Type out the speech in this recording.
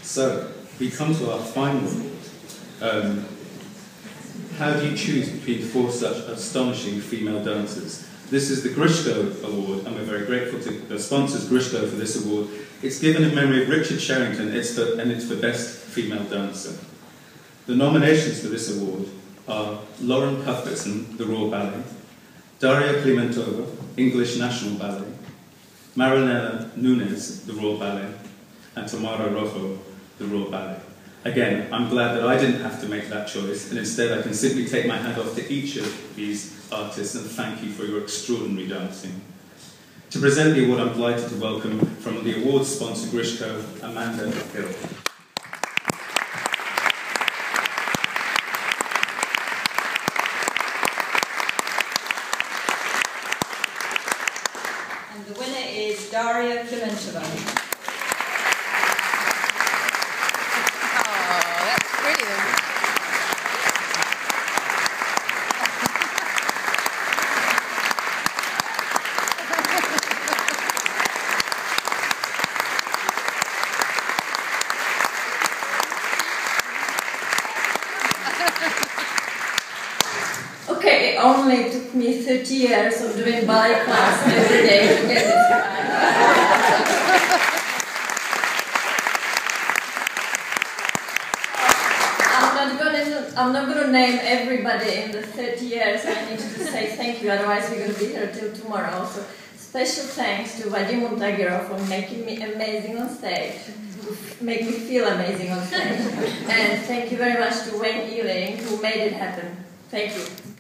So, we come to our final award. How do you choose between four such astonishing female dancers? This is the Grishko Award, and we're very grateful to the sponsors, Grishko, for this award. It's given in memory of Richard Sherrington, and it's for Best Female Dancer. The nominations for this award are Lauren Cuthbertson, the Royal Ballet, Daria Klimentova, English National Ballet, Marinella Nunes, the Royal Ballet, and Tamara Rojo, the Royal Ballet. Again, I'm glad that I didn't have to make that choice, and instead I can simply take my hat off to each of these artists and thank you for your extraordinary dancing. To present the award, I'm delighted to welcome from the award sponsor Grishko, Amanda Hill. And the winner is Daria Klimentova. Okay, it only took me 30 years of doing ballet class every day to get this right. I'm not going to name everybody in the 30 years. I need to say thank you, otherwise we're going to be here till tomorrow. So special thanks to Vadim Montagiro for making me amazing on stage, to make me feel amazing on stage. And thank you very much to Wayne Ealing who made it happen. Thank you.